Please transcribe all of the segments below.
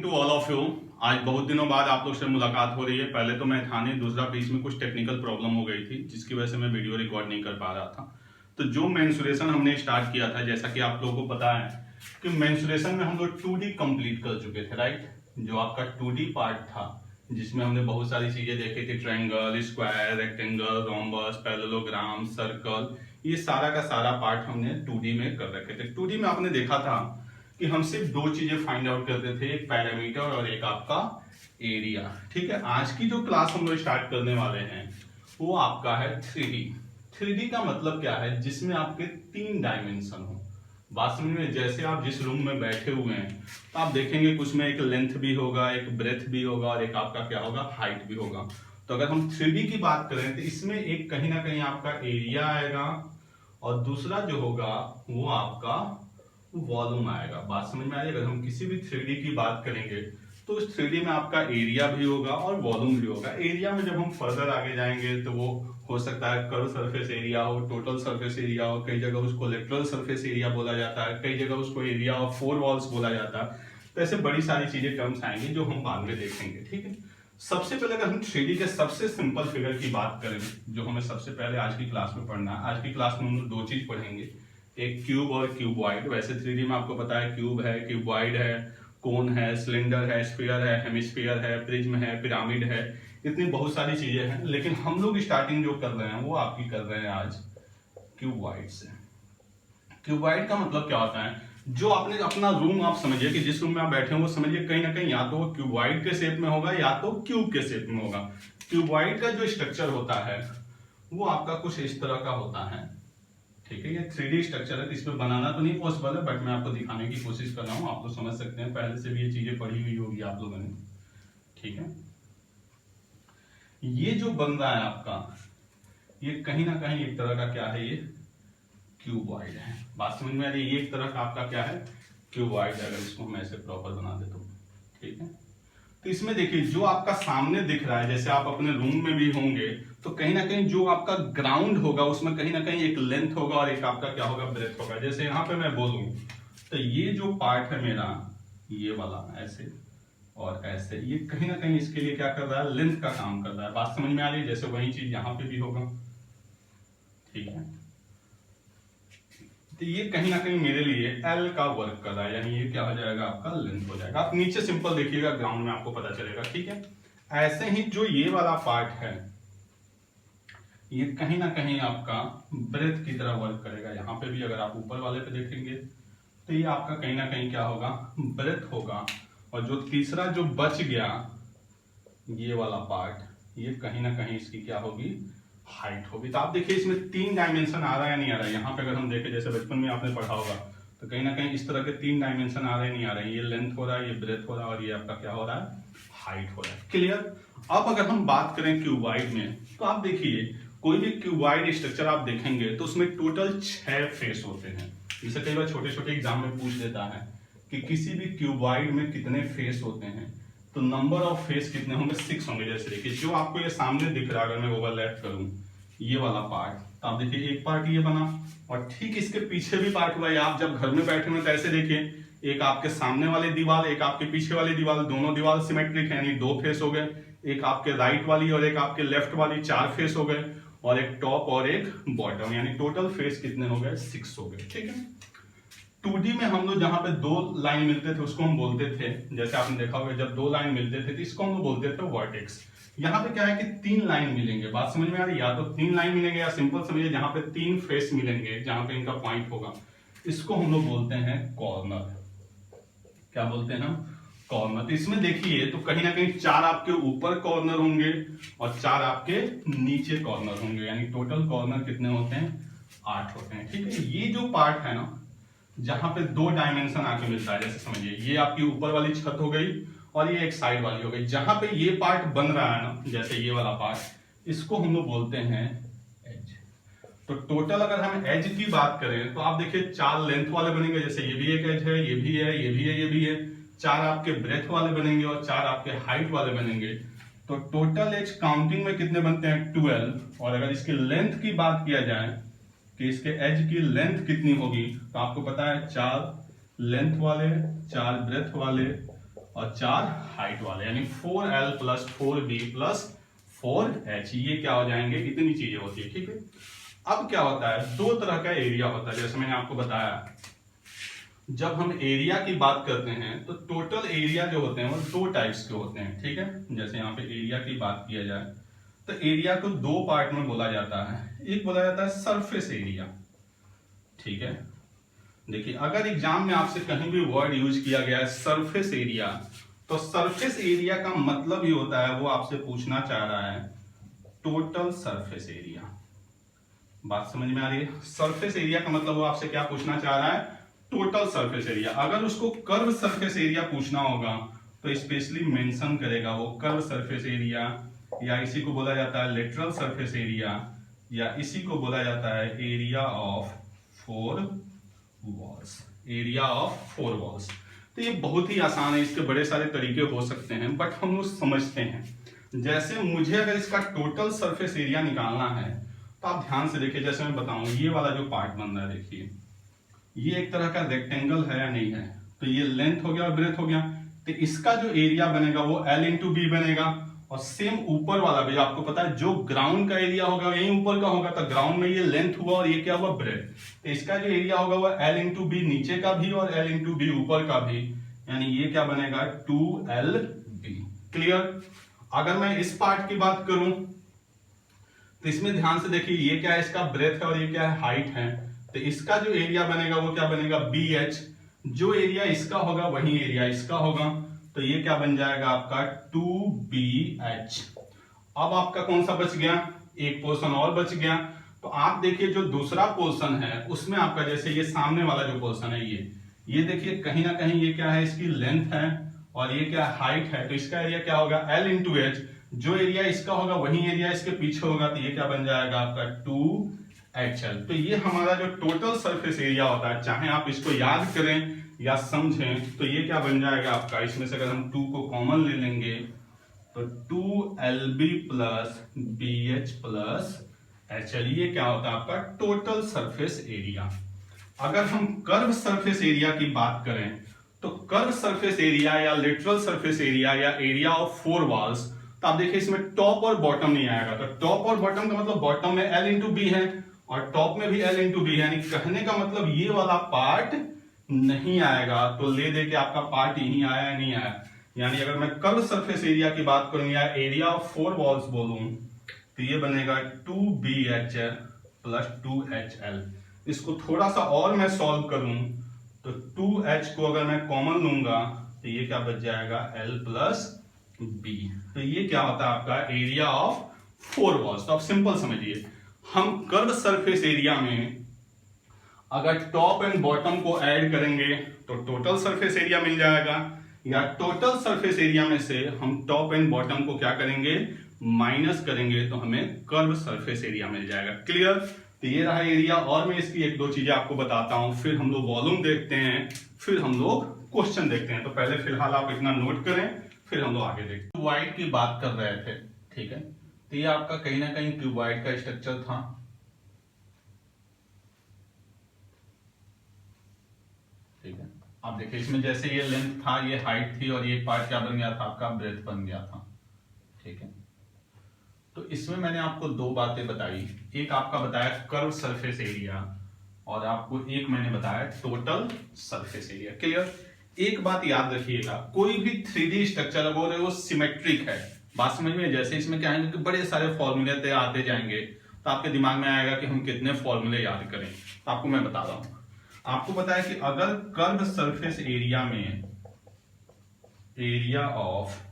To all of you. आज बहुत दिनों बाद आप लोग से मुलाकात हो रही है। पहले तो मैं था नहीं, दूसरा बीच में कुछ टेक्निकल प्रॉब्लम हो गई थी जिसकी वजह से मैं वीडियो रिकॉर्ड नहीं कर पा रहा था। तो जो मेंसुरेशन हमने स्टार्ट किया था, जैसा कि आप लोगों को पता है कि मेंसुरेशन में हम लोग 2D कंप्लीट कर चुके थे, राइट। जो आपका 2D पार्ट था जिसमें हमने बहुत सारी चीजें देखी थी, triangle, square, rectangle, rhombus, parallelogram, circle, ये सारा का सारा पार्ट हमने 2D में कर रखे थे। 2D में आपने देखा था कि हम सिर्फ दो चीजें फाइंड आउट करते थे, एक पैरामीटर और एक आपका एरिया। ठीक है, आज की जो क्लास हम लोग स्टार्ट करने वाले हैं वो आपका है 3D। 3D का मतलब क्या है? जिसमें आपके 3 डायमेंशन हो। बात समझ में? जैसे आप जिस रूम में बैठे हुए हैं तो आप देखेंगे कुछ में एक लेंथ भी होगा, एक ब्रेथ भी होगा और एक आपका क्या होगा, हाइट भी होगा। तो अगर हम 3D की बात करें तो इसमें एक कहीं ना कहीं आपका एरिया आएगा और दूसरा जो होगा वो आपका वॉल्यूम आएगा। बात समझ में आ रही है? अगर हम किसी भी 3D की बात करेंगे तो उस 3D में आपका एरिया भी होगा और वॉल्यूम भी होगा। एरिया में जब हम फर्दर आगे जाएंगे तो वो हो सकता है कर्व सरफेस एरिया हो, टोटल सरफेस एरिया हो, कई जगह उसको लेटरल सरफेस एरिया बोला जाता है, कई जगह उसको एरिया ऑफ 4 वॉल्स बोला जाता है। तो ऐसे बड़ी सारी चीजें टर्म्स आएंगे जो हम बाद में देखेंगे। ठीक है, सबसे पहले अगर हम 3D के सबसे सिंपल फिगर की बात करें जो हमें सबसे पहले आज की क्लास में पढ़ना है, आज की क्लास में हम लोग 2 चीज पढ़ेंगे, एक क्यूब और क्यूबॉइड। वैसे 3D में आपको पता है क्यूब है, क्यूबॉइड है, कोन है, सिलेंडर है, स्फीयर है, हेमिस्फीयर है, प्रिज्म है, पिरामिड है, इतनी बहुत सारी चीजें हैं। लेकिन हम लोग स्टार्टिंग जो कर रहे हैं वो आपकी कर रहे हैं आज क्यूबॉइड से। क्यूबॉइड का मतलब क्या होता है? जो आपने अपना रूम आप समझिए कि जिस रूम में आप बैठे हैं वो समझिए कहीं ना कहीं या तो वो क्यूबॉइड के शेप में होगा या तो क्यूब के शेप में होगा। क्यूबॉइड का जो स्ट्रक्चर होता है वो आपका कुछ इस तरह का होता है। ठीक है, ये 3D स्ट्रक्चर है, इसमें बनाना तो नहीं पॉसिबल है बट मैं आपको दिखाने की कोशिश कर रहा हूँ। आप लोग समझ सकते हैं, पहले से भी ये चीजें पढ़ी हुई होगी आप लोगों ने। ठीक है, ये जो बन रहा है आपका, ये कहीं ना कहीं एक तरह का क्या है, ये क्यूबॉइड है। बात समझ में आ रही है? ये एक तरह का आपका क्या है, क्यूबॉइड। अगर इसको मैं ऐसे प्रॉपर बना देता हूँ, ठीक है। तो इसमें देखिए जो आपका सामने दिख रहा है, जैसे आप अपने रूम में भी होंगे तो कहीं ना कहीं जो आपका ग्राउंड होगा उसमें कहीं ना कहीं एक लेंथ होगा और एक आपका क्या होगा, ब्रेथ होगा। जैसे यहाँ पे मैं बोलूं तो ये जो पार्ट है मेरा, ये वाला ऐसे और ऐसे, ये कहीं ना कहीं इसके लिए क्या कर रहा है, लेंथ का काम कर रहा है। बात समझ में आ रही है? जैसे वही चीज यहाँ पे भी होगा। ठीक है, तो ये कहीं ना कहीं मेरे लिए एल का वर्क कर रहा है, यानी ये क्या हो जाएगा, आपका लेंथ हो जाएगा। आप नीचे सिंपल देखिएगा, ग्राउंड में आपको पता चलेगा। ठीक है, ऐसे ही जो ये वाला पार्ट है ये कहीं ना कहीं आपका ब्रेथ की तरह वर्क करेगा। यहाँ पे भी अगर आप ऊपर वाले पे देखेंगे तो ये आपका कहीं ना कहीं क्या होगा, ब्रेथ होगा। और जो तीसरा जो बच गया ये वाला पार्ट, ये कहीं ना कहीं इसकी क्या होगी, हाइट होगी। तो आप देखिए इसमें 3 डायमेंशन आ रहा है या नहीं आ रहा है। यहाँ पे अगर हम देखें, जैसे बचपन में आपने पढ़ा होगा, तो कहीं ना कहीं इस तरह के 3 डायमेंशन आ रहे हैं, नहीं आ रहे हैं। ये लेंथ हो रहा है, ये ब्रेथ हो रहा है और ये आपका क्या हो रहा है, हाइट हो रहा है। क्लियर? अब अगर हम बात करें क्यूबॉइड में, तो आप देखिए कोई भी क्यूबॉइड स्ट्रक्चर आप देखेंगे तो उसमें टोटल 6 फेस होते हैं। जैसे कई बार छोटे छोटे एग्जाम में पूछ देता है कि किसी भी क्यूबॉइड में कितने फेस होते हैं, तो नंबर ऑफ फेस कितने होंगे, 6 होंगे। जैसे देखिए जो आपको ये सामने दिख रहा है, अगर मैं ओवरलैप करूं ये वाला पार्ट, तो आप देखिए एक पार्ट ये बना और ठीक इसके पीछे भी पार्ट हुआ है। आप जब घर में बैठे हुए तो ऐसे देखिए, एक आपके सामने वाली दीवार, एक आपके पीछे वाली दीवार, दोनों दीवार सिमेट्रिक है, यानी 2 फेस हो गए। एक आपके राइट वाली और एक आपके लेफ्ट वाली 4 फेस हो गए, और एक टॉप और एक बॉटम, यानी टोटल फेस कितने हो गए, 6 हो गए। ठीक है, 2D में हम लोग जहां पे 2 लाइन मिलते थे उसको हम बोलते थे, जैसे आपने देखा होगा जब 2 लाइन मिलते थे तो इसको हम लोग बोलते थे वर्टेक्स। यहाँ पे क्या है कि 3 लाइन मिलेंगे। बात समझ में आ रही है? या तो 3 लाइन मिलेंगे या सिंपल समझिए जहां पे 3 फेस मिलेंगे, जहां पे इनका पॉइंट होगा, इसको हम लोग बोलते हैं कॉर्नर। क्या बोलते हैं हम, कॉर्नर। तो इसमें देखिए तो कहीं ना कहीं 4 आपके ऊपर कॉर्नर होंगे और 4 आपके नीचे कॉर्नर होंगे, यानी टोटल कॉर्नर कितने होते हैं, 8 होते हैं। ठीक है, ये जो पार्ट है ना जहां पे 2 डायमेंशन आके मिलता है, जैसे समझिए ये आपकी ऊपर वाली छत हो गई और ये एक साइड वाली हो गई। जहां पे ये पार्ट बन रहा है ना, जैसे ये वाला पार्ट, इसको हम लोग बोलते हैं एज। तो टोटल अगर हम एज की बात करें तो आप देखिए 4 लेंथ वाले बनेंगे, जैसे ये भी एक एज है, ये भी है, ये भी है, ये भी है। 4 आपके ब्रेथ वाले बनेंगे और 4 आपके हाइट वाले बनेंगे। तो टोटल एज काउंटिंग में कितने बनते हैं, 12। और अगर इसकी लेंथ की बात किया जाए कि इसके एज की लेंथ कितनी होगी, तो आपको पता है 4 लेंथ वाले, 4 ब्रेथ वाले और 4 हाइट वाले, यानी 4L plus 4B plus 4H, ये क्या हो जाएंगे, इतनी चीजें होती है। ठीक है, अब क्या होता है, दो तरह का एरिया होता है। जैसे मैंने आपको बताया, जब हम एरिया की बात करते हैं तो टोटल एरिया जो होते हैं वो दो टाइप्स के होते हैं। ठीक है, जैसे यहाँ पे एरिया की बात किया जाए तो एरिया को दो पार्ट में बोला जाता है। एक बोला जाता है सरफेस एरिया। ठीक है, देखिए अगर एग्जाम में आपसे कहीं भी वर्ड यूज किया गया है सरफेस एरिया, तो सरफेस एरिया का मतलब ही होता है, वो आपसे पूछना चाह रहा है टोटल सरफेस एरिया। बात समझ में आ रही है? सरफेस एरिया का मतलब वो आपसे क्या पूछना चाह रहा है, टोटल सरफेस एरिया। अगर उसको कर्व सरफेस एरिया पूछना होगा तो स्पेशली मेंशन करेगा वो कर्व सरफेस एरिया, या इसी को बोला जाता है लेटरल सरफेस एरिया, या इसी को बोला जाता है area of 4 walls, area of 4 walls. तो ये बहुत ही आसान है, इसके बड़े सारे तरीके हो सकते हैं, बट हम लोग समझते हैं। जैसे मुझे अगर इसका टोटल सरफेस एरिया निकालना है तो आप ध्यान से देखिए, जैसे मैं बताऊं, ये वाला जो पार्ट बन रहा है, देखिए ये एक तरह का रेक्टेंगल है या नहीं है, तो ये लेंथ हो गया और ब्रेथ हो गया, तो इसका जो एरिया बनेगा वो L इंटू बी बनेगा। और सेम ऊपर वाला भी आपको पता है, जो ग्राउंड का एरिया होगा यही ऊपर का होगा, तो ग्राउंड में ये लेंथ हुआ और ये क्या हुआ, ब्रेथ, तो इसका जो एरिया होगा वो L इंटू बी नीचे का भी और L इंटू बी ऊपर का भी, यानी ये क्या बनेगा 2LB। क्लियर? अगर मैं इस पार्ट की बात करूं तो इसमें ध्यान से देखिए, ये क्या है, इसका ब्रेथ है और ये क्या है, हाइट है, तो इसका जो एरिया बनेगा वो क्या बनेगा, BH। जो एरिया इसका होगा वही एरिया इसका होगा, तो ये क्या बन जाएगा आपका 2BH। अब आपका कौन सा बच गया, एक पोर्शन और बच गया। तो आप देखिए जो दूसरा पोर्शन है उसमें आपका, जैसे ये सामने वाला जो पोर्शन है, ये देखिए कहीं ना कहीं ये क्या है, इसकी लेंथ है और ये क्या हाइट है, तो इसका एरिया क्या होगा L इंटू एच। जो एरिया इसका होगा वही एरिया इसके पीछे होगा, तो ये क्या बन जाएगा आपका 2HL। तो ये हमारा जो टोटल सरफेस एरिया होता है, चाहे आप इसको याद करें या समझें, तो ये क्या बन जाएगा आपका, इसमें से अगर हम 2 को कॉमन ले लेंगे तो 2LB plus BH plus HL, ये क्या होता है आपका टोटल सरफेस एरिया। अगर हम कर्व सरफेस एरिया की बात करें तो कर्व सरफेस एरिया या लिटरल सरफेस एरिया या एरिया ऑफ 4 वॉल्स, तो आप देखिए इसमें टॉप और बॉटम नहीं आएगा, तो टॉप और बॉटम का मतलब बॉटम में L इंटू बी है और टॉप में भी L इंटू बी है, यानी कहने का मतलब ये वाला पार्ट नहीं आएगा। तो ले दे के आपका पार्ट यही आया या नहीं आया, यानी अगर मैं कर्व सरफेस एरिया की बात करूं या एरिया ऑफ 4 वॉल्स बोलूं तो ये बनेगा 2BH प्लस 2HL। इसको थोड़ा सा और मैं सॉल्व करूं तो 2H को अगर मैं कॉमन लूंगा तो ये क्या बच जाएगा L प्लस B। तो ये क्या होता है आपका एरिया ऑफ 4 वॉल्स। तो आप सिंपल समझिए, हम कर्व सरफेस एरिया में अगर टॉप एंड बॉटम को ऐड करेंगे तो टोटल सरफेस एरिया मिल जाएगा, या टोटल सरफेस एरिया में से हम टॉप एंड बॉटम को क्या करेंगे, माइनस करेंगे, तो हमें कर्व सरफेस एरिया मिल जाएगा। क्लियर? तो ये रहा एरिया, और मैं इसकी एक दो चीजें आपको बताता हूं, फिर हम लोग वॉल्यूम देखते हैं, फिर हम लोग क्वेश्चन देखते हैं। तो पहले फिलहाल आप इतना नोट करें, फिर हम लोग आगे देखते हैं। क्यूबॉइड की बात कर रहे थे, ठीक है, तो ये आपका कहीं ना कहीं क्यूबॉइड का स्ट्रक्चर था। ठीक है, आप देखिए इसमें जैसे ये लेंथ था, ये हाइट थी, और ये पार्ट क्या बन गया था आपका, ब्रेथ बन गया था। ठीक है, तो इसमें मैंने आपको दो बातें बताई, एक आपका बताया कर्व सरफेस एरिया और आपको एक मैंने बताया टोटल सरफेस एरिया। क्लियर? एक बात याद रखिएगा, कोई भी 3D स्ट्रक्चर हो रहे वो सिमेट्रिक है। बात समझ में? जैसे इसमें क्या है कि बड़े सारे फॉर्मूले आते जाएंगे, तो आपके दिमाग में आएगा कि हम कितने फॉर्मूले याद करें। तो आपको मैं बता रहा हूं, आपको पता है कि अगर कर्व सरफेस एरिया में area of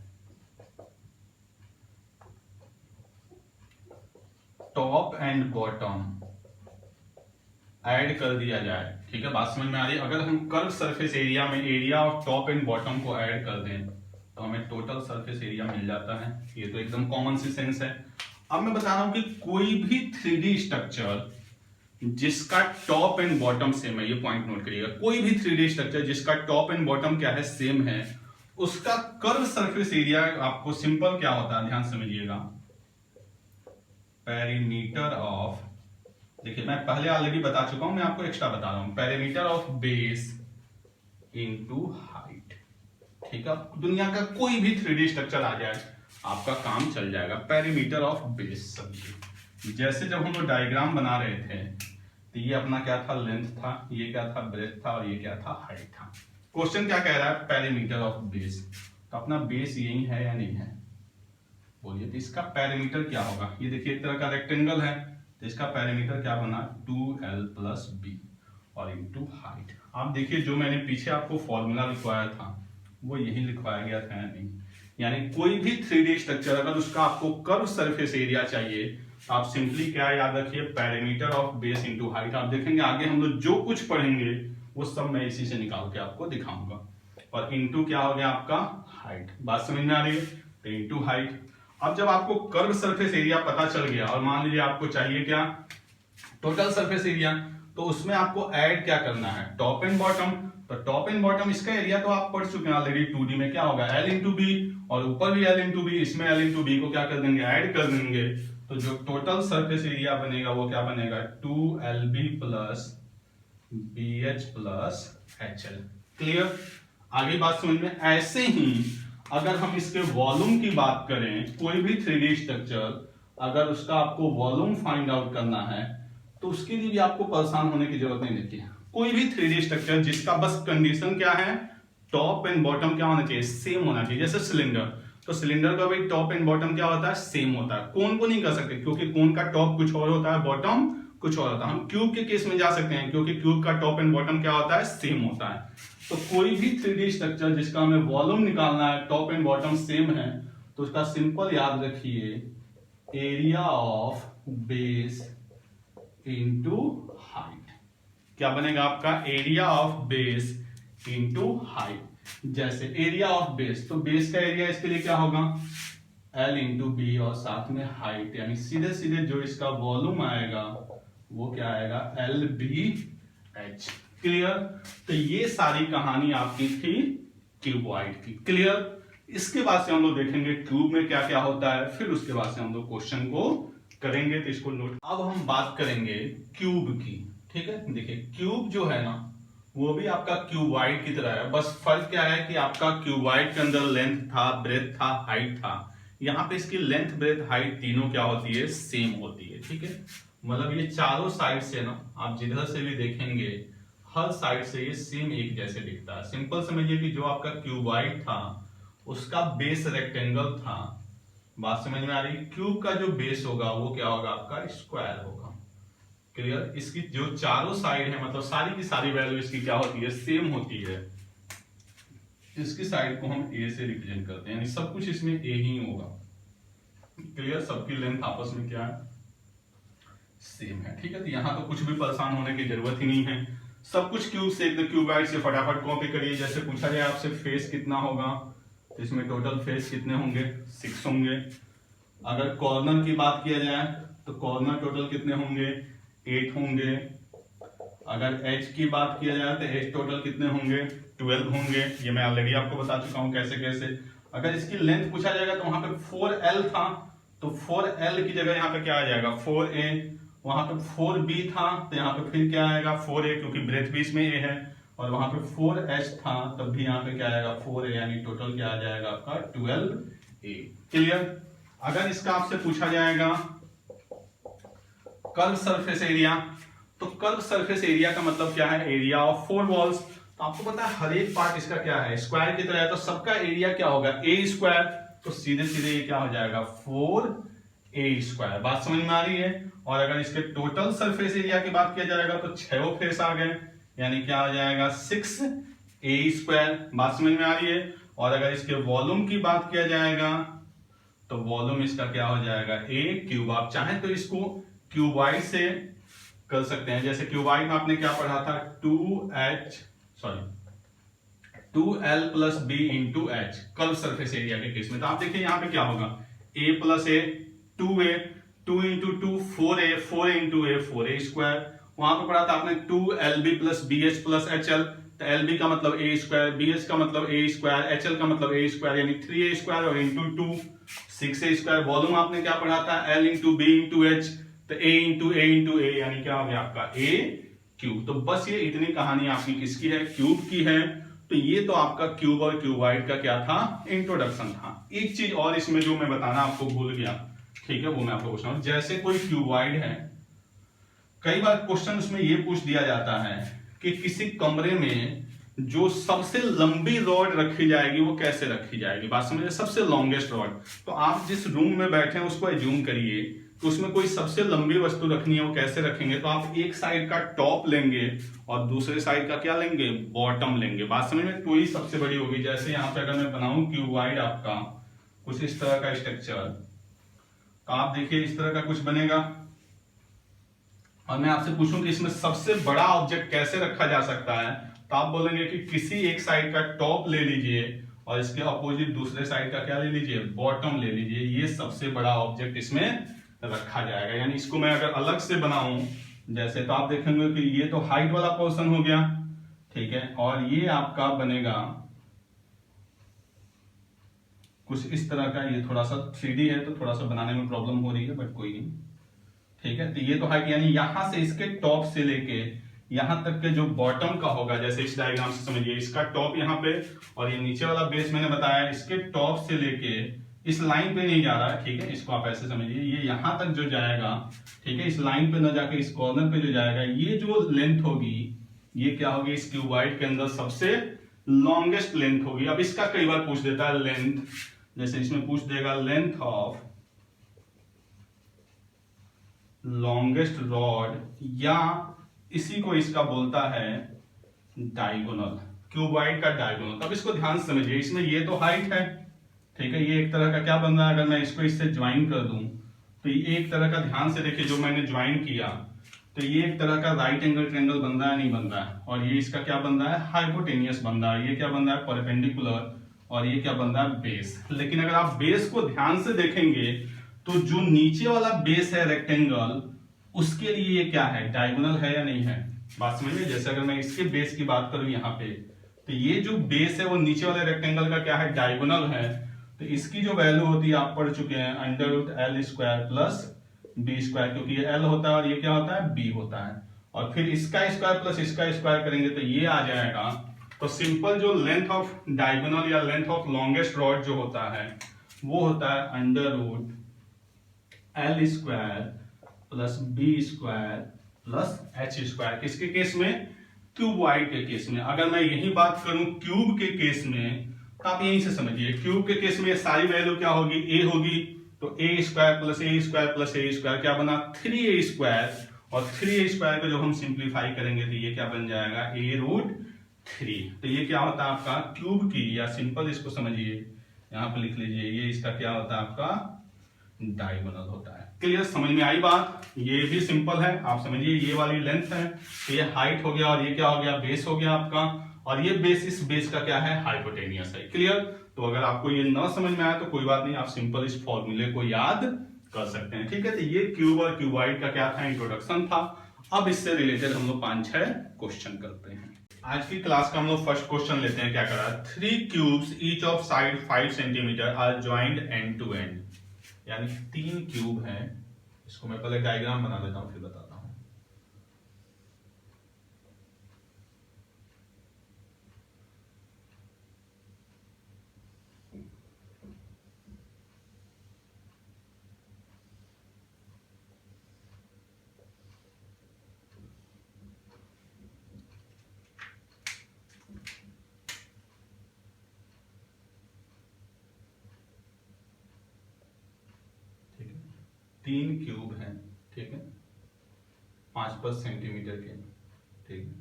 top and bottom add कर दिया जाए, ठीक है, बात समझ में आ रही है? अगर हम कर्व सरफेस एरिया में area of top and bottom को ऐड कर दें तो हमें टोटल सरफेस एरिया मिल जाता है। ये तो एकदम कॉमन सी सेंस है। अब मैं बता रहा हूं कि कोई भी 3D स्ट्रक्चर जिसका टॉप एंड बॉटम सेम है, ये पॉइंट नोट करिएगा, कोई भी 3D स्ट्रक्चर जिसका टॉप एंड बॉटम क्या है, सेम है, उसका कर्व सरफेस एरिया आपको सिंपल क्या होता है, ध्यान समझिएगा, पेरीमीटर ऑफ, देखिए मैं पहले ऑलरेडी बता चुका हूं, मैं आपको एक्स्ट्रा बता रहा हूं, perimeter of base into height. ठीक है, दुनिया का कोई भी 3D स्ट्रक्चर आ जाए आपका काम चल जाएगा। पेरीमीटर ऑफ बेस समझिए, जैसे जब हम लोग डायग्राम बना रहे थे तो ये अपना क्या था, लेंथ था, ये क्या था, ब्रेथ था, और ये क्या था, हाइट था। क्वेश्चन क्या कह रहा है, पेरीमीटर ऑफ बेस। तो अपना बेस यही है या नहीं है, बोलिए। तो इसका पेरीमीटर क्या होगा, ये देखिए एक तरह का रेक्टेंगल है, तो इसका पेरीमीटर क्या बना, 2l + b और इनटू हाइट। आप देखिए जो मैंने पीछे आपको फॉर्मूला लिखवाया था वो यही लिखवाया गया था या नहीं। यानी कोई भी 3D स्ट्रक्चर अगर उसका आपको कर्व सरफेस एरिया चाहिए तो आप सिंपली क्या याद रखिए, perimeter of base into height. आप देखेंगे आगे हम लोग जो कुछ पढ़ेंगे वो सब मैं इसी से निकाल के आपको दिखाऊंगा। और इनटू क्या हो गया आपका, हाइट। बात समझ में आ रही है, तो इनटू हाइट। अब जब आपको कर्व सरफेस एरिया पता चल गया और मान लीजिए आपको चाहिए क्या, टोटल सरफेस एरिया, तो उसमें आपको ऐड क्या करना है, टॉप एंड बॉटम। तो टॉप एंड बॉटम इसका एरिया तो आप पढ़ चुके हैं ऑलरेडी 2D में, क्या होगा l इंटू बी, और ऊपर भी l इंटू बी, इसमें l इंटू बी को क्या कर देंगे, ऐड कर देंगे। तो जो टोटल सरफेस एरिया बनेगा वो क्या बनेगा, 2lb + bh + hl। क्लियर, आगे बात समझ में। ऐसे ही अगर हम इसके वॉल्यूम की बात करें, कोई भी 3D स्ट्रक्चर अगर उसका आपको वॉल्यूम फाइंड आउट करना है तो उसके लिए भी आपको परेशान होने की जरूरत नहीं रहती है। कोई भी 3D स्ट्रक्चर जिसका बस कंडीशन क्या है, टॉप एंड बॉटम क्या होना चाहिए, सेम होना चाहिए। जैसे सिलेंडर, तो सिलेंडर का भी टॉप एंड बॉटम क्या होता है, सेम होता है। कोन को नहीं कर सकते क्योंकि कोन का टॉप कुछ और होता है, बॉटम कुछ और होता है। हम क्यूब के केस में जा सकते हैं क्योंकि क्यूब का टॉप एंड बॉटम क्या होता है, सेम होता है। तो कोई भी 3D स्ट्रक्चर जिसका हमें वॉल्यूम निकालना है, टॉप एंड बॉटम सेम है, तो उसका सिंपल याद रखिए, area of base into height. क्या बनेगा आपका, area of base into height. जैसे एरिया ऑफ बेस, तो बेस का एरिया इसके लिए क्या होगा, l इंटू बी और साथ में हाइट, यानी सीधे सीधे जो इसका वॉल्यूम आएगा वो क्या आएगा, LBH। क्लियर, तो ये सारी कहानी आपकी थी क्यूबॉइड की। क्लियर, इसके बाद से हम लोग देखेंगे क्यूब में क्या क्या होता है, फिर उसके बाद से हम लोग क्वेश्चन को करेंगे, तो इसको नोट। अब हम बात करेंगे क्यूब की, ठीक है। देखिए क्यूब जो है ना वो भी आपका क्यूबॉइड की तरह है, बस फर्क क्या है कि आपका क्यूबॉइड के अंदर लेंथ था, ब्रेथ था, हाइट था। यहाँ पे इसकी लेंथ, ब्रेथ, हाइट तीनों क्या होती है, सेम होती है। ठीक है, मतलब ये चारों साइड से ना आप जिधर से भी देखेंगे हर साइड से ये सेम एक जैसे दिखता है। सिंपल समझिए कि जो आपका क्यूबॉइड था उसका बेस रेक्टेंगल था। बात समझ में आ रही, क्यूब का जो बेस होगा वो क्या होगा, आपका स्क्वायर होगा। क्लियर, इसकी जो चारों साइड है मतलब सारी की सारी वैल्यू इसकी क्या होती है, सेम होती है। इसकी साइड को हम ए से रिप्रेजेंट करते हैं, यानी सब कुछ इसमें ए ही होगा। क्लियर, सबकी लेंथ आपस में क्या है, सेम है। ठीक है, तो यहाँ तो कुछ भी परेशान होने की जरूरत ही नहीं है, सब कुछ क्यूब से, एकदम क्यूबॉइड से फटाफट कॉपी करिए। जैसे पूछा जाए आपसे फेस कितना होगा, तो इसमें टोटल फेस कितने होंगे, 6 होंगे। अगर कॉर्नर की बात किया जाए तो कॉर्नर टोटल कितने होंगे, 8 होंगे। अगर एज की बात किया जाए तो एज टोटल कितने होंगे, 12 होंगे। ये मैं ऑलरेडी आपको बता चुका हूं कैसे कैसे। अगर इसकी लेंथ पूछा जाएगा तो वहां पे 4l था, तो 4l की जगह यहाँ पे क्या आ जाएगा, 4a। वहां पे 4b था तो यहाँ पे फिर क्या आएगा, 4a, क्योंकि ब्रेथ भी इसमें a है। और वहां पे 4h था तब भी यहाँ पे क्या आएगा, 4a, यानी टोटल क्या आ जाएगा आपका 12a। क्लियर। अगर इसका आपसे पूछा जाएगा कर्व सरफेस एरिया, तो कर्व सरफेस एरिया का मतलब क्या है, एरिया ऑफ 4 वॉल्स। तो आपको पता है हर एक पार्ट इसका क्या है, स्क्वायर की तरह है, तो सबका एरिया क्या होगा, a स्क्वायर। तो सीधे सीधे ये क्या हो जाएगा, 4a स्क्वायर। बात समझ में आ रही है। और अगर इसके टोटल सरफेस एरिया की बात किया जाएगा तो 6 फेस आ गए, यानी क्या आ जाएगा, 6a स्क्वायर। बात समझ में आ रही है। और अगर इसके वॉल्यूम की बात किया जाएगा तो वॉल्यूम इसका क्या हो जाएगा, a क्यूब। आप चाहें तो इसको क्यूबॉइड से कर सकते हैं। जैसे क्यूबॉइड में आपने क्या पढ़ा था, 2l + b × h curve surface area के केस में। तो आप देखिए यहाँ पे क्या होगा, a + a 2a, 2 × 2 4a, 4a × a 4a square. वहां पे पढ़ा था आपने 2lb + bh + hl, तो lb का मतलब a स्क्वायर, bh का मतलब a स्क्वायर, hl का मतलब a स्क्वायर, यानी 3a स्क्वायर और इंटू 2 6a स्क्वायर। वॉल्यूम आपने क्या पढ़ा था, l × b × h, तो a × a यानी क्या हो गया आपका a क्यूब। तो बस ये इतनी कहानी आपकी किसकी है, क्यूब की है। तो तो ये तो आपका क्यूब और क्यूबॉइड का क्या था, इंट्रोडक्शन था। एक चीज और इसमें जो मैं बताना आपको भूल गया, ठीक है, वो मैं आपको पूछ रहा हूं। जैसे कोई क्यूबॉइड है, कई बार क्वेश्चन उसमें ये पूछ दिया जाता है कि किसी कमरे में जो सबसे लंबी रॉड रखी जाएगी वो कैसे रखी जाएगी। बात समझिए, सबसे लॉन्गेस्ट रॉड। तो आप जिस रूम में बैठे हैं उसको एज्यूम करिए तो उसमें कोई सबसे लंबी वस्तु रखनी है, वो कैसे रखेंगे। तो आप एक साइड का टॉप लेंगे और दूसरे साइड का क्या लेंगे, बॉटम लेंगे। बात समझ में, कोई सबसे बड़ी होगी। जैसे यहाँ पे अगर मैं बनाऊं क्यूबॉइड आपका कुछ इस तरह का स्ट्रक्चर, तो आप देखिए इस तरह का कुछ बनेगा, और मैं आपसे पूछूं कि इसमें सबसे बड़ा ऑब्जेक्ट कैसे रखा जा सकता है, तो आप बोलेंगे कि किसी एक साइड का टॉप ले लीजिए और इसके अपोजिट दूसरे साइड का क्या ले लीजिए, बॉटम ले लीजिए। ये सबसे बड़ा ऑब्जेक्ट इसमें रखा जाएगा। यानी इसको मैं अगर अलग से बनाऊं जैसे, तो आप देखेंगे कि ये तो हाइट वाला पोर्शन हो गया, ठीक है, और ये आपका बनेगा कुछ इस तरह का। ये थोड़ा सा 3D है तो थोड़ा सा बनाने में प्रॉब्लम हो रही है, बट कोई नहीं, ठीक है। तो ये तो हाइट, यानी यहां से इसके टॉप से लेके यहां तक के जो बॉटम का होगा, जैसे इस डायग्राम से समझिए, इसका टॉप यहाँ पे और ये नीचे वाला बेस मैंने बताया, इसके टॉप से लेके इस लाइन पे नहीं जा रहा है, ठीक है, इसको आप ऐसे समझिए, ये यहां तक जो जाएगा, ठीक है, इस लाइन पे न जाके इस कॉर्नर पे जो जाएगा, ये जो लेंथ होगी ये क्या होगी, इस क्यूबॉइड के अंदर सबसे लॉन्गेस्ट लेंथ होगी। अब इसका कई बार पूछ देता है लेंथ, जैसे इसमें पूछ देगा लेंथ ऑफ लॉन्गेस्ट रॉड, या इसी को इसका बोलता है डायगोनल, क्यूबॉइड का डायगोनल। अब इसको ध्यान से समझिए, इसमें ये तो हाइट है, ठीक है, ये एक तरह का क्या बन रहा है, अगर मैं इसको इससे ज्वाइन कर दूं तो ये एक तरह का, ध्यान से देखिए जो मैंने ज्वाइन किया, तो ये एक तरह का राइट एंगल ट्रायंगल बन रहा है, नहीं बन रहा है, और ये इसका क्या बन रहा है, हाइपोटेनियस बन रहा है, ये क्या बन रहा है, परपेंडिकुलर, और ये क्या बन रहा है, बेस। लेकिन अगर आप बेस को ध्यान से देखेंगे तो जो नीचे वाला बेस है रेक्टेंगल, उसके लिए ये क्या है, डायगोनल है या नहीं है। बात समझ में, जैसे अगर मैं इसके बेस की बात करूं यहाँ पे, तो ये जो बेस है वो नीचे वाले रेक्टेंगल का क्या है, डायगोनल है। तो इसकी जो वैल्यू होती है आप पढ़ चुके हैं, √L² प्लस B², क्योंकि ये L होता है और ये क्या होता है, B होता है, और फिर इसका स्क्वायर प्लस इसका स्क्वायर करेंगे तो ये आ जाएगा। तो सिंपल जो लेंथ ऑफ डायगोनल या लेंथ ऑफ लॉन्गेस्ट रॉड जो होता है वो होता है √L² plus B² plus H²। किसके केस में, क्यूबॉइड के केस में। अगर मैं यही बात करूं क्यूब के केस में, तो आप यहीं से समझिए, क्यूब के केस में सारी वैल्यू क्या होगी, a होगी, तो A² plus A² plus A² क्या बना, 3A², और 3A² को जब हम सिंप्लीफाई करेंगे तो ये क्या बन जाएगा, A√3। तो ये क्या होता है आपका क्यूब की, या सिंपल इसको समझिए, यहां पर लिख लीजिए, ये इसका क्या होता है, आपका डायगोनल होता है। क्लियर, समझ में आई बात। ये भी सिंपल है, आप समझिए, ये वाली लेंथ है, तो ये हाइट हो गया, और ये क्या हो गया, बेस हो गया आपका, और ये बेस, इस बेस का क्या है, हाइपोटेनियस है। क्लियर। तो अगर आपको ये ना समझ में आया तो कोई बात नहीं, आप सिंपल इस फॉर्मूले को याद कर सकते हैं, ठीक है। तो ये क्यूब और क्यूबॉइड का क्या था, इंट्रोडक्शन था। अब इससे रिलेटेड हम लोग 5-6 क्वेश्चन करते हैं। आज की क्लास का हम लोग फर्स्ट क्वेश्चन लेते हैं। क्या करा, 3 cubes each of side 5 centimetre are joint end to end. यानी 3 क्यूब हैं, इसको मैं पहले डायग्राम बना लेता हूं फिर बताता हूं। ठीक है, 3 क्यूब हैं, ठीक है, 5 सेंटीमीटर के, ठीक है।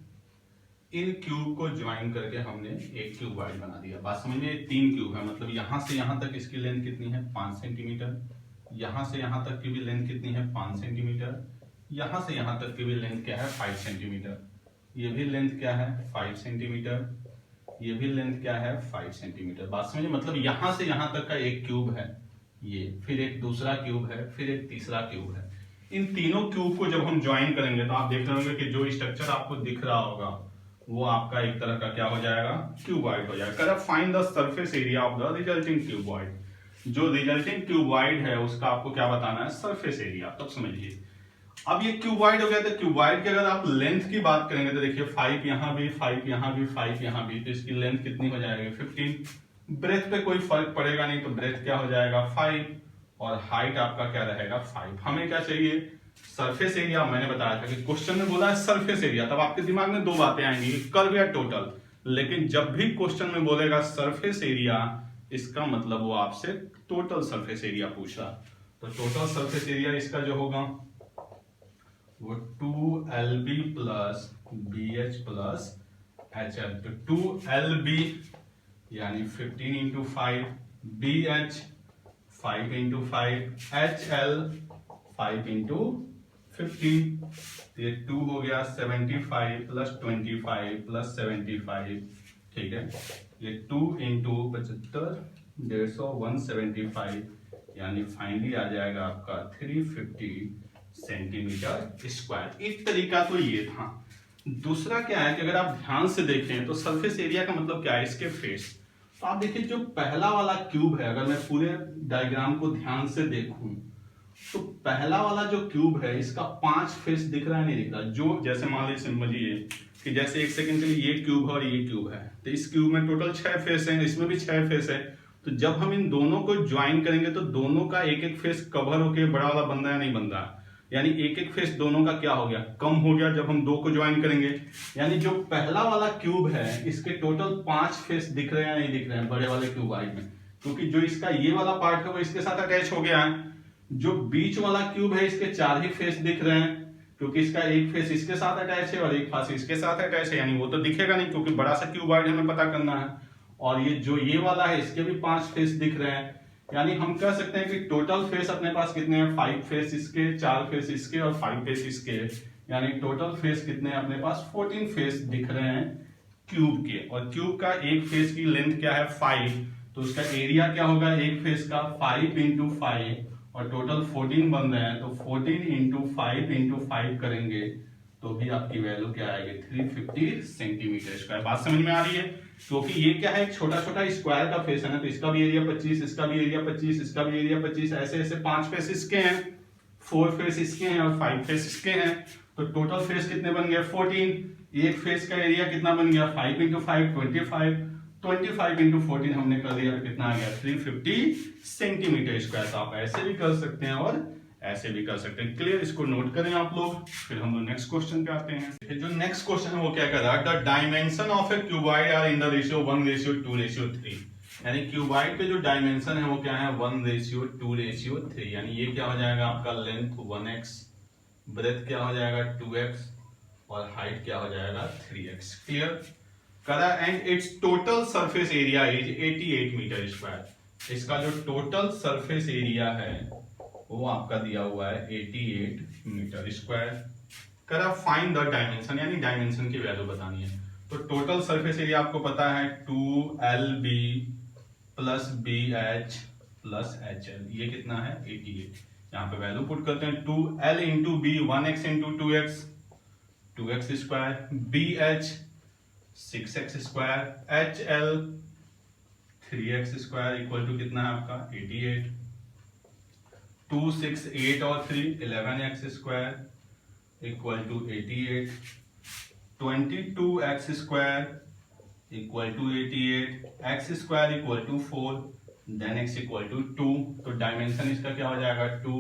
इन क्यूब को ज्वाइन करके हमने एक क्यूबॉइड बना दिया। बात समझिए, 3 क्यूब है, मतलब यहां से यहां तक इसकी लेंथ कितनी है, 5 सेंटीमीटर, यहां से यहां तक की भी लेंथ कितनी है, 5 सेंटीमीटर, यहां से यहां तक की भी लेंथ क्या है, 5 सेंटीमीटर, ये भी लेंथ क्या है, 5 सेंटीमीटर, ये भी लेंथ क्या है, 5 सेंटीमीटर। बात समझिए, मतलब यहां से यहां तक का एक क्यूब है ये, फिर एक दूसरा क्यूब है, फिर एक तीसरा क्यूब है। इन तीनों क्यूब को जब हम ज्वाइन करेंगे तो आप देख रहे होंगे कि जो स्ट्रक्चर आपको दिख रहा होगा वो आपका एक तरह का क्या हो जाएगा, क्यूबॉइड हो जाएगा। Find the surface area of the resulting cuboid. जो रिजल्टिंग क्यूबॉइड है उसका आपको क्या बताना है, सरफेस एरिया। तब समझिए, अब ये क्यूबॉइड हो गया, तो क्यूबॉइड की अगर आप लेंथ की बात करेंगे तो देखिए 5 यहाँ भी, 5 यहाँ भी, 5 यहाँ भी, तो इसकी लेंथ कितनी हो जाएगी 15। ब्रेथ पे कोई फर्क पड़ेगा नहीं, तो ब्रेथ क्या हो जाएगा 5 और हाइट आपका क्या रहेगा 5। हमें क्या चाहिए सरफेस एरिया। मैंने बताया था कि क्वेश्चन में बोला है सरफेस एरिया, तब आपके दिमाग में दो बातें आएंगी, कर्व या टोटल। लेकिन जब भी क्वेश्चन में बोलेगा सरफेस एरिया, इसका मतलब वो आपसे टोटल सरफेस एरिया पूछ रहा। तो टोटल सरफेस एरिया इसका जो होगा वो 2LB plus BH plus HL। तो 2LB यानी 15 into 5, BH 5 into 5, HL 5 into 15। ये 2 हो गया 75 प्लस 25 प्लस 75, ठीक है। ये 2 इंटू 75, 150, 175, यानी फाइनली आ जाएगा आपका 350 सेंटीमीटर स्क्वायर। एक तरीका तो ये था। दूसरा क्या है कि अगर आप ध्यान से देखें तो सरफेस एरिया का मतलब क्या है, इसके फेस। तो आप देखिए जो पहला वाला क्यूब है, अगर मैं पूरे डायग्राम को ध्यान से देखूं तो पहला वाला जो क्यूब है इसका 5 फेस दिख रहा है, नहीं दिख रहा। जो जैसे मान लीजिए समझिए कि जैसे एक सेकंड के लिए ये क्यूब है और ये क्यूब है, तो इस क्यूब में टोटल 6 फेस हैं, इसमें भी 6 फेस है। तो जब हम इन दोनों को ज्वाइन करेंगे तो दोनों का एक एक फेस कवर होके बड़ा वाला बन रहा है, नहीं बन रहा, यानी एक एक फेस दोनों का क्या हो गया, कम हो गया जब हम दो को ज्वाइन करेंगे। यानी जो पहला वाला क्यूब है इसके टोटल 5 फेस दिख रहे हैं, नहीं दिख रहे हैं बड़े वाले क्यूबॉइड में, क्योंकि जो इसका ये वाला पार्ट है वो इसके साथ अटैच हो गया है। जो बीच वाला क्यूब है इसके 4 ही फेस दिख रहे हैं, क्योंकि इसका एक फेस इसके साथ अटैच है और एक फेस इसके साथ अटैच है, यानी वो तो दिखेगा नहीं क्योंकि बड़ा सा क्यूबॉइड हमें पता करना है। और ये जो ये वाला है इसके भी 5 फेस दिख रहे हैं, यानी हम कह सकते हैं कि टोटल फेस अपने पास कितने हैं, 5 फेस इसके, 4 फेस इसके और 5 फेस इसके, यानी टोटल फेस कितने हैं अपने पास 14 फेस दिख रहे हैं क्यूब के। और क्यूब का एक फेस की लेंथ क्या है 5, तो उसका एरिया क्या होगा एक फेस का 5 इंटू 5 और टोटल 14 बन रहे हैं, तो 14 इंटू 5 इंटू 5 करेंगे तो भी आपकी वैल्यू क्या आएगी 350 सेंटीमीटर स्क्वायर। बात समझ में आ रही है, क्योंकि ये क्या है एक छोटा छोटा स्क्वायर का फेस है ना, तो इसका भी एरिया 25, इसका भी एरिया 25, इसका भी एरिया 25, ऐसे ऐसे 5 फेस इसके हैं, 4 फेस इसके हैं और 5 फेस इसके हैं। तो टोटल फेस कितने बन गए 14। एक फेस का एरिया कितना बन गया 5 इंटू 5 25, 25 इंटू 14 हमने कर दिया तो कितना आ गया 350 सेंटीमीटर स्क्वायर। तो आप ऐसे भी कर सकते हैं और ऐसे भी कर सकते हैं। क्लियर, इसको नोट करें आप लोग। फिर हम लोग नेक्स्ट क्वेश्चन पे आते हैं। जो नेक्स्ट क्वेश्चन है वो क्या कर रहा है, the dimension of a cuboid are in the ratio 1:2:3। यानी क्यूबॉइड के जो डायमेंशन है वो क्या है 1:2:3, यानी ये क्या हो जाएगा आपका लेंथ 1x, ब्रेथ क्या हो जाएगा 2x और हाइट क्या हो जाएगा 3x। क्लियर करा। And its total surface area is 88 metre square. इसका जो टोटल सरफेस एरिया है वो आपका दिया हुआ है 88 मीटर स्क्वायर। करा फाइंड द डायमेंशन, यानी डायमेंशन की वैल्यू बतानी है। तो टोटल सरफेस एरिया आपको पता है 2LB plus BH plus HL, ये कितना है 88। यहाँ पे वैल्यू पुट करते हैं 2L into B 1x into 2x square, BH 6x square, HL 3x square equal to कितना है आपका 88। 2 6 8 और 3 11x square equal to 88। 22x square equal to 88, x square equal to 4, then x equal to 2। तो dimension इसका क्या हो जाएगा 2,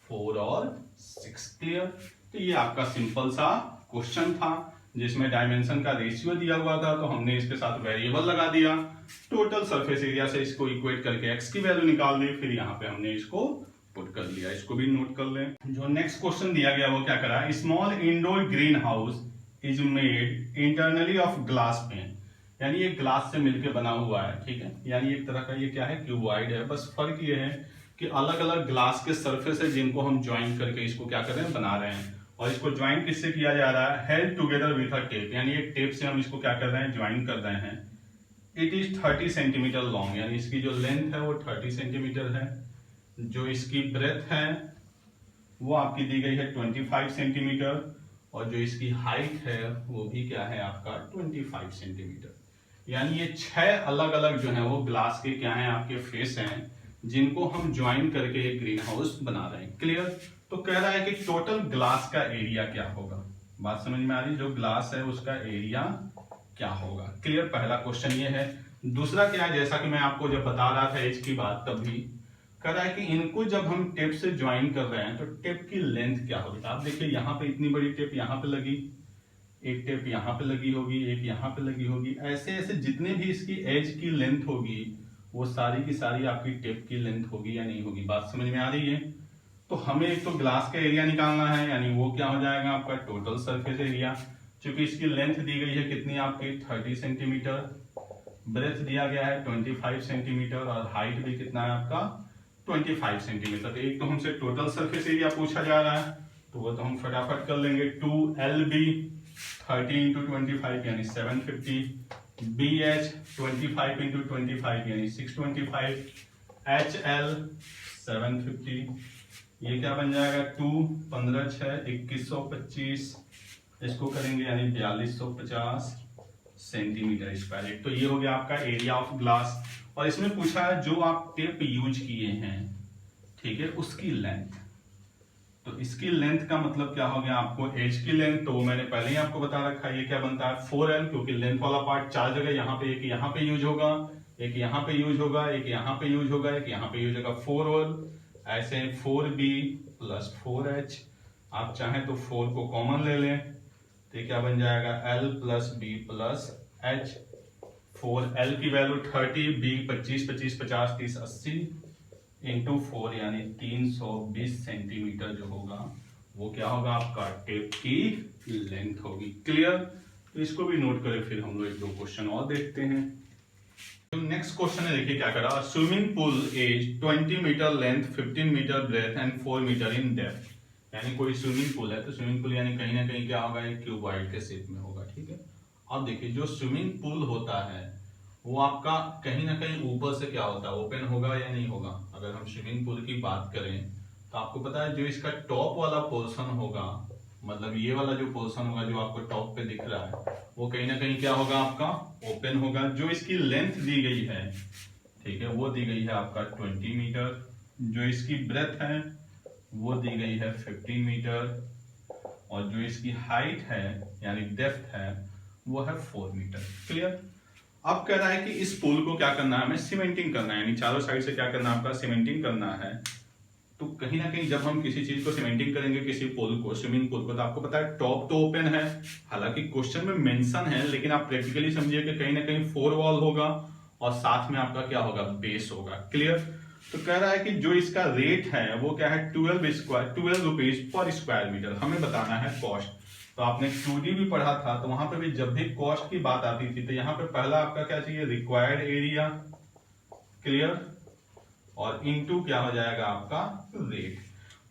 4 और 6। क्लियर। तो ये आपका सिंपल सा क्वेश्चन था जिसमें डायमेंशन का रेशियो दिया हुआ था, तो हमने इसके साथ वेरिएबल लगा दिया, टोटल सरफेस एरिया से इसको इक्वेट करके x की वैल्यू निकाल दी, फिर यहाँ पे हमने इसको पुट कर लिया। इसको भी नोट कर लें। जो नेक्स्ट क्वेश्चन दिया गया वो क्या करा, small indoor green house is made internally of glass pen, यानी ये ग्लास से मिलकर बना हुआ है, ठीक है। यानी एक तरह का ये क्या है क्यूबॉइड है, बस फर्क ये है कि अलग अलग ग्लास के सरफेस है जिनको हम ज्वाइन करके इसको क्या कर रहे हैं बना रहे हैं। और इसको ज्वाइन किससे किया जा रहा है, held together with a tape, यानी एक टेप से हम इसको क्या कर रहे हैं ज्वाइन कर रहे हैं। इट इज 30 सेंटीमीटर लॉन्ग, यानी इसकी जो लेंथ है वो 30 सेंटीमीटर है। जो इसकी ब्रेथ है वो आपकी दी गई है 25 सेंटीमीटर और जो इसकी हाइट है वो भी क्या है आपका 25 सेंटीमीटर। यानी ये 6 अलग अलग जो है वो ग्लास के क्या है आपके फेस हैं जिनको हम ज्वाइन करके एक ग्रीन हाउस बना रहे हैं। क्लियर। तो कह रहा है कि टोटल ग्लास का एरिया क्या होगा। बात समझ में आ रही, जो ग्लास है उसका एरिया क्या होगा। क्लियर, पहला क्वेश्चन ये है। दूसरा क्या है, जैसा कि मैं आपको जब बता रहा था एज की बात, तब भी कह रहा है कि इनको जब हम टेप से ज्वाइन कर रहे हैं तो टेप की लेंथ क्या होगी। आप देखिए यहाँ पे इतनी बड़ी टेप यहाँ पे लगी, एक टेप यहाँ पे लगी होगी, एक यहाँ पे लगी होगी, ऐसे ऐसे जितने भी इसकी एज की लेंथ होगी वो सारी की सारी आपकी टेप की लेंथ होगी या नहीं होगी। बात समझ में आ रही है। तो हमें एक तो ग्लास का एरिया निकालना है, यानी वो क्या हो जाएगा आपका टोटल सरफेस एरिया। चूंकि इसकी लेंथ दी गई है कितनी आपकी 30 सेंटीमीटर, ब्रेथ दिया गया है 25 सेंटीमीटर और हाइट भी कितना है आपका 25 सेंटीमीटर। तो एक तो हमसे टोटल सरफेस एरिया पूछा जा रहा है, तो वो तो हम फटाफट कर लेंगे। 2LB 30 इंटू 25 यानी 750, BH 25 इंटू 25 यानी 625, HL 750, ये क्या बन जाएगा 2 15 6 2125, इसको करेंगे यानी 4250 सेंटीमीटर स्क्वायर। तो ये हो गया आपका एरिया ऑफ ग्लास। और इसमें पूछा है जो आप टेप यूज किए हैं, ठीक है, उसकी लेंथ। तो इसकी लेंथ का मतलब क्या हो गया आपको एज की लेंथ, तो मैंने पहले ही आपको बता रखा है ये क्या बनता है 4L, क्योंकि लेंथ वाला पार्ट चार जगह यहाँ पे, एक यहाँ पे यूज होगा, एक यहाँ पे यूज होगा, एक यहाँ पे यूज होगा, एक यहाँ पे यूज होगा 4L, ऐसे 4B प्लस 4H। आप चाहें तो 4 को कॉमन ले लें, तो क्या बन जाएगा L plus B plus H। 4L की वैल्यू 30, B 25 25 50 30 80 इंटू 4 यानी 320 सेंटीमीटर जो होगा वो क्या होगा आपका टेप की लेंथ होगी। क्लियर, तो इसको भी नोट करें। फिर हम लोग एक दो क्वेश्चन और देखते हैं। तो नेक्स्ट क्वेश्चन है, देखिए क्या करा। Swimming pool as 20 metre length, 15 metre breadth and 4 metre in depth. यानी कोई स्विमिंग पूल है, तो स्विमिंग पूल यानी कहीं ना कहीं क्या होगा, एक क्यूबॉइड के शेप में होगा, ठीक है। अब देखिए जो स्विमिंग पूल होता है वो आपका कहीं ना कहीं ऊपर से क्या होता है, ओपन होगा या नहीं होगा। अगर हम स्विमिंग पूल की बात करें तो आपको पता है जो इसका टॉप वाला पोर्शन होगा, मतलब ये वाला जो पोर्शन होगा जो आपको टॉप पे दिख रहा है, वो कहीं ना कहीं क्या होगा आपका ओपन होगा। जो इसकी लेंथ दी गई है, ठीक है, वो दी गई है आपका 20 मीटर। जो इसकी ब्रेथ है वो दी गई है 15 मीटर, और जो इसकी हाइट है यानी डेप्थ है वो है 4 मीटर। क्लियर। अब कह रहा है कि इस पुल को क्या करना है, हमें सीमेंटिंग करना है, यानी चारों साइड से क्या करना है आपका सीमेंटिंग करना है। तो कहीं ना कहीं जब हम किसी चीज को सीमेंटिंग करेंगे, किसी पुल को, स्विमिंग पूल को, तो आपको पता है टॉप तो ओपन है, हालांकि क्वेश्चन में मेंशन है, लेकिन आप प्रैक्टिकली समझिए कि कहीं ना कहीं 4 वॉल होगा और साथ में आपका क्या होगा बेस होगा। क्लियर। तो कह रहा है कि जो इसका रेट है वो क्या है 12 रुपीज पर स्क्वायर मीटर। हमें बताना है कॉस्ट। तो आपने 2D भी पढ़ा था, तो वहां पे भी जब भी कॉस्ट की बात आती थी तो यहाँ पे पहला आपका क्या चाहिए रिक्वायर्ड एरिया। क्लियर। और इनटू क्या हो जाएगा आपका रेट।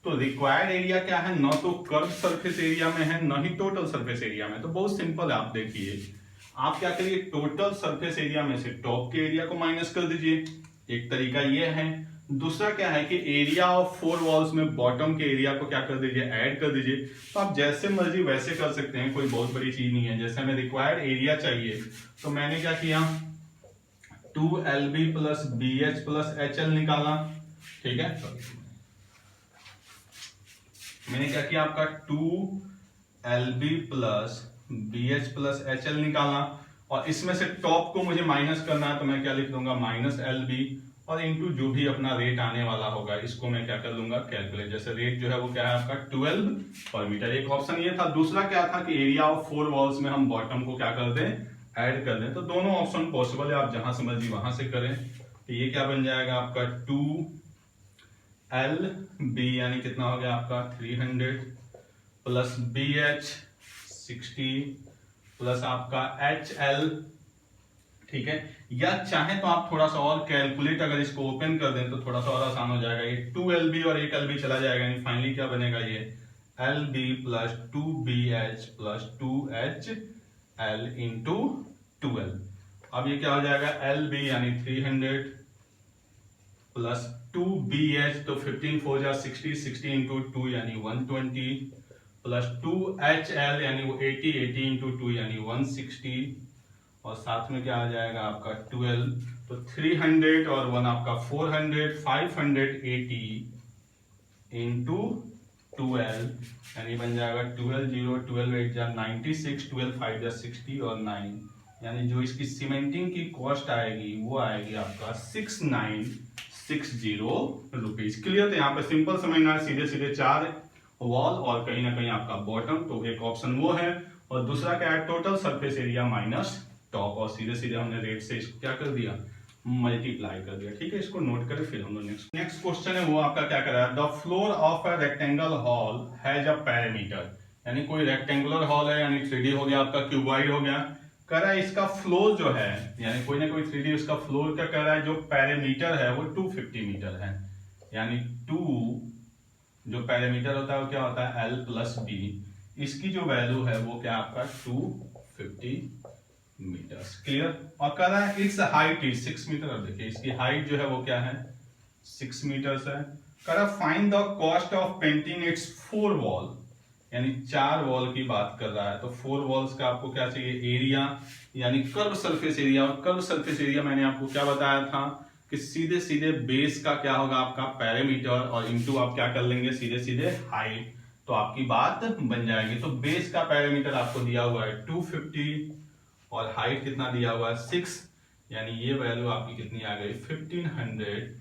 तो रिक्वायर्ड एरिया क्या है, न तो कर्व सरफेस एरिया में है न ही टोटल सरफेस एरिया में। तो बहुत सिंपल है, आप देखिए आप क्या करिए टोटल सरफेस एरिया में से टॉप के एरिया को माइनस कर दीजिए, एक तरीका ये है। दूसरा क्या है कि एरिया ऑफ 4 वॉल्स में बॉटम के एरिया को क्या कर दीजिए ऐड कर दीजिए। तो आप जैसे मर्जी वैसे कर सकते हैं, कोई बहुत बड़ी चीज नहीं है। जैसे हमें रिक्वायर्ड एरिया चाहिए तो मैंने क्या किया 2LB plus BH plus HL निकाला, ठीक है। मैंने क्या किया आपका 2LB plus BH plus HL निकाला, और इसमें से टॉप को मुझे माइनस करना है तो मैं क्या लिख दूंगा माइनस LB, और इनटू जो भी अपना रेट आने वाला होगा इसको मैं क्या कर लूंगा कैलकुलेट। जैसे रेट जो है वो क्या है आपका 12 पर मीटर। एक ऑप्शन ये था। दूसरा क्या था कि एरिया ऑफ 4 वॉल्स में हम बॉटम को क्या कर दें ऐड कर दें। तो दोनों ऑप्शन पॉसिबल है, आप जहां से मर्जी वहां से करें। तो ये क्या बन जाएगा आपका 2LB यानी कितना हो गया आपका 300 प्लस BH 60 प्लस आपका HL, ठीक है। या चाहे तो आप थोड़ा सा और कैलकुलेट अगर इसको ओपन कर दें तो थोड़ा सा और आसान हो जाएगा। ये 2LB और 1LB चला जाएगा, यानी फाइनली क्या बनेगा ये LB plus 2BH plus 2HL into 12। अब ये क्या हो जाएगा LB यानी 300 प्लस 2BH तो 15 4 जा 60 60 इंटू 2 यानी 120 प्लस 2HL यानी वो 80 80 इंटू 2 यानी 160, और साथ में क्या आ जाएगा आपका 12। तो 300 और 1 आपका 400 580 इंटू 12 यानी बन जाएगा 12 0 12 8 जा 96, 12 5 जा 60 और 9, यानी जो इसकी सीमेंटिंग की कॉस्ट आएगी वो आएगी आपका 6960 रुपीज। क्लियर? तो यहाँ पे सिंपल समझना है, सीधे सीधे 4 वॉल और कहीं ना कहीं आपका बॉटम, तो एक ऑप्शन वो है, और दूसरा क्या है, total surface area minus top, और सीधे सीधे हमने रेट से इसको क्या कर दिया, मल्टीप्लाई कर दिया। ठीक है, इसको नोट करें, फिर हम लोग नेक्स्ट क्वेश्चन है वो आपका क्या कर रहा है, the floor of a rectangle hall has a parameter, यानी कोई रेक्टेंगुलर हॉल है, यानी 3D हो गया आपका, क्यूबॉइड हो गया, कह रहा है इसका फ्लोर जो है, यानी कोई ना कोई 3D उसका फ्लोर क्या कह रहा है, जो पैरामीटर है वो 250 मीटर है, यानी 2 जो पैरामीटर होता है वो क्या होता है L+B, इसकी जो वैल्यू है वो क्या आपका 250 मीटर्स। क्लियर? और कह रहा है इट्स हाइट इज 6 मीटर। अब देखिए इसकी हाइट जो है वो क्या है 6 मीटर्स है। कह रहा find the cost of painting it's 4 wall, यानी 4 वॉल की बात कर रहा है, तो 4 वॉल्स का आपको क्या चाहिए, एरिया, यानी कर्व सरफेस एरिया। और कर्व सरफेस एरिया मैंने आपको क्या बताया था कि सीधे सीधे बेस का क्या होगा आपका पैरामीटर, और इनटू आप क्या कर लेंगे सीधे सीधे हाइट, तो आपकी बात बन जाएगी। तो बेस का पैरामीटर आपको दिया हुआ है 250 और हाइट कितना दिया हुआ है 6, यानी ये वैल्यू आपकी कितनी आ गई 1500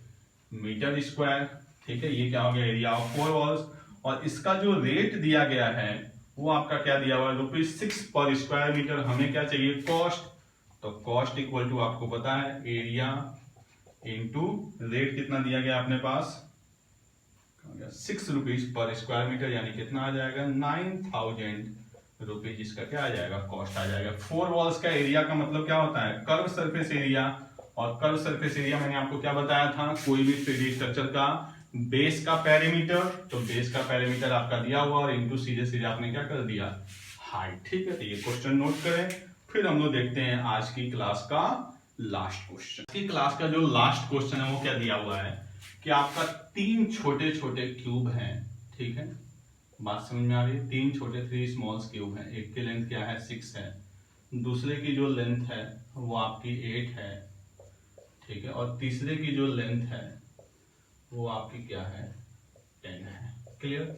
मीटर स्क्वायर। ठीक है, ये क्या हो गया एरिया ऑफ 4 वॉल्स, और इसका जो रेट दिया गया है वो आपका क्या दिया हुआ है ₹6 पर स्क्वायर मीटर। हमें क्या चाहिए कॉस्ट, तो कॉस्ट इक्वल टू आपको पता है एरिया इंटू रेट कितना दिया गया अपने पास ₹6 पर स्क्वायर मीटर, यानी कितना आ जाएगा 9000 रुपीज, इसका क्या आ जाएगा कॉस्ट आ जाएगा। 4 वॉल्स का एरिया का मतलब क्या होता है कर्व सरफेस एरिया, और कर्व सरफेस एरिया मैंने आपको क्या बताया था, कोई भी 3D स्ट्रक्चर का बेस का पैरामीटर, तो बेस का पैरामीटर आपका दिया हुआ और इनटू सीधे सीधे आपने क्या कर दिया हाइट। ठीक है, तो ये क्वेश्चन नोट करें, फिर हम लोग देखते हैं आज की क्लास का लास्ट क्वेश्चन। की क्लास का जो लास्ट क्वेश्चन है वो क्या दिया हुआ है कि आपका 3 छोटे छोटे क्यूब हैं। ठीक है, बात समझ में आ रही है, 3 छोटे 3 स्मॉल क्यूब हैं, एक की लेंथ क्या है 6 है, दूसरे की जो लेंथ है वो आपकी 8 है। ठीक है, और तीसरे की जो लेंथ है वो आपकी क्या है 10 है। क्लियर?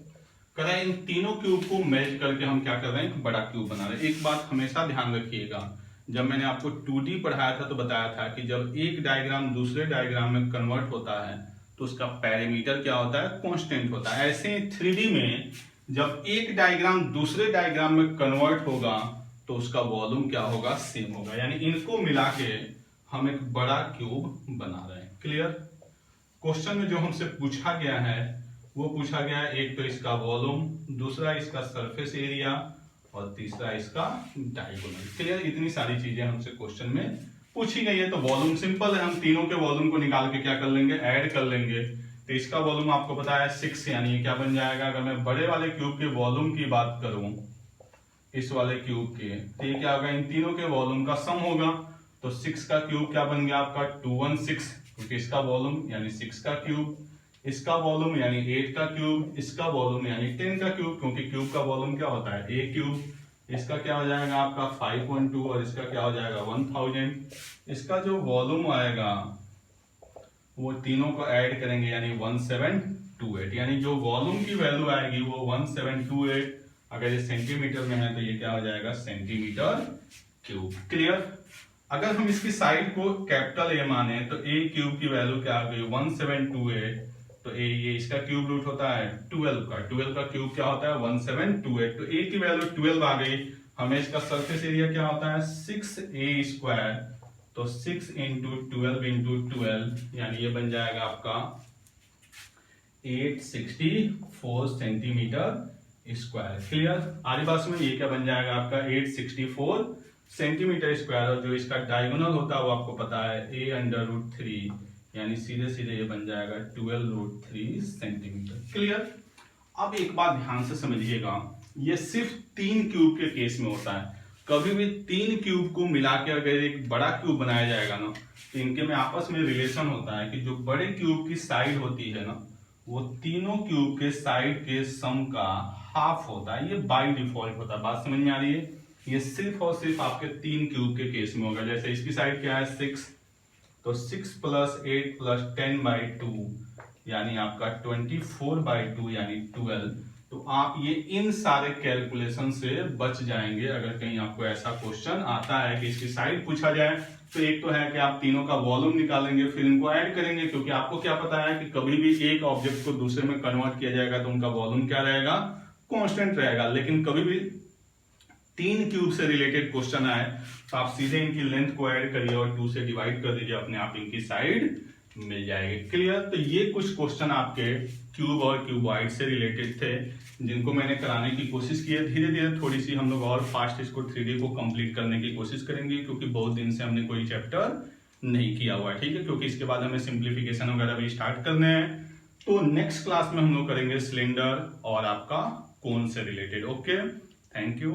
करा इन तीनों क्यूब को मेल्ट करके हम क्या कर रहे हैं, एक बड़ा क्यूब बना रहे हैं। एक बात हमेशा ध्यान रखिएगा, जब मैंने आपको 2D पढ़ाया था तो बताया था कि जब एक डायग्राम दूसरे डायग्राम में कन्वर्ट होता है तो उसका पैरामीटर क्या होता है कांस्टेंट होता है। ऐसे 3D में जब एक डायग्राम दूसरे डायग्राम में कन्वर्ट होगा तो उसका वॉल्यूम क्या होगा सेम होगा, यानी इनको मिला के हम एक बड़ा क्यूब बना रहे हैं। क्लियर? क्वेश्चन में जो हमसे पूछा गया है वो पूछा गया है एक तो इसका वॉल्यूम, दूसरा इसका सरफेस एरिया और तीसरा इसका डायगोनल। क्लियर? इतनी सारी चीजें हमसे क्वेश्चन में पूछी गई है। तो वॉल्यूम सिंपल है, हम तीनों के वॉल्यूम को निकाल के क्या कर लेंगे ऐड कर लेंगे। तो इसका वॉल्यूम आपको पता है 6, यानी ये क्या बन जाएगा, अगर मैं बड़े वाले क्यूब के वॉल्यूम की बात करूं इस वाले क्यूब के, तो ये क्या होगा इन तीनों के वॉल्यूम का सम होगा। तो 6 का क्यूब क्या बन गया आपका 216, क्योंकि इसका वॉल्यूम यानी 6 का क्यूब, इसका वॉल्यूम यानी 8 का क्यूब, इसका वॉल्यूम यानी 10 का क्यूब, क्योंकि क्यूब का वॉल्यूम क्या होता है a क्यूब। इसका क्या हो जाएगा आपका 512 और इसका क्या हो जाएगा 1000। इसका जो वॉल्यूम आएगा वो तीनों को ऐड करेंगे यानी 1728, यानी जो वॉल्यूम की वैल्यू आएगी वो 1728। अगर ये सेंटीमीटर में है तो ये क्या हो जाएगा सेंटीमीटर क्यूब। क्लियर? अगर हम इसकी साइड को कैपिटल ए माने तो ए क्यूब की वैल्यू क्या आ गई 1728, तो ए ये इसका क्यूब रूट होता है 12 का क्यूब क्या होता है 1728, तो ए की वैल्यू 12 आ गई। हमें इसका सरफेस एरिया क्या होता है 6a², तो 6 इंटू 12 यानी ये बन जाएगा आपका 864 सेंटीमीटर स्क्वायर। क्लियर? आरी बात में ये क्या बन जाएगा आपका 864 सेंटीमीटर स्क्वायर, और जो इसका डायगोनल होता है वो आपको पता है a√3, यानी सीधे सीधे ये बन जाएगा 12√3 सेंटीमीटर। क्लियर? अब एक बात ध्यान से समझिएगा, ये सिर्फ 3 क्यूब के केस में होता है। कभी भी 3 क्यूब को मिला के अगर एक बड़ा क्यूब बनाया जाएगा ना तो इनके में आपस में रिलेशन होता है कि जो बड़े क्यूब की साइड होती है ना वो तीनों क्यूब के साइड के सम का हाफ होता है। ये बाय डिफॉल्ट होता है। बात समझ में आ रही है? ये सिर्फ और सिर्फ आपके 3 क्यूब के केस में होगा। जैसे इसकी साइड क्या है 6, तो 6 + 8 + 10/2 यानी आपका 24/2 यानी 12, तो आप ये इन सारे कैलकुलेशन से बच जाएंगे। अगर कहीं आपको ऐसा क्वेश्चन आता है कि इसकी साइड पूछा जाए, तो एक तो है कि आप तीनों का वॉल्यूम निकालेंगे, फिर इनको ऐड करेंगे, क्योंकि आपको क्या पता है कि कभी भी एक ऑब्जेक्ट को दूसरे में कन्वर्ट किया जाएगा तो उनका वॉल्यूम क्या रहेगा, कांस्टेंट रहेगा। लेकिन कभी भी 3 क्यूब से रिलेटेड क्वेश्चन आए तो आप सीधे इनकी लेंथ को ऐड करिए और 2 से डिवाइड कर दीजिए, अपने आप इनकी साइड मिल जाएगी। क्लियर? तो ये कुछ क्वेश्चन आपके क्यूब और क्यूबॉइड से रिलेटेड थे, जिनको मैंने कराने की कोशिश की है। धीरे धीरे थोड़ी सी हम लोग और फास्ट इसको 3D को कंप्लीट करने की कोशिश करेंगे, क्योंकि बहुत दिन से हमने कोई चैप्टर नहीं किया हुआ है। ठीक है, क्योंकि इसके बाद हमें सिंप्लीफिकेशन वगैरह भी स्टार्ट करने हैं। तो नेक्स्ट क्लास में हम लोग करेंगे सिलेंडर और आपका कोन से रिलेटेड। Okay, thank you.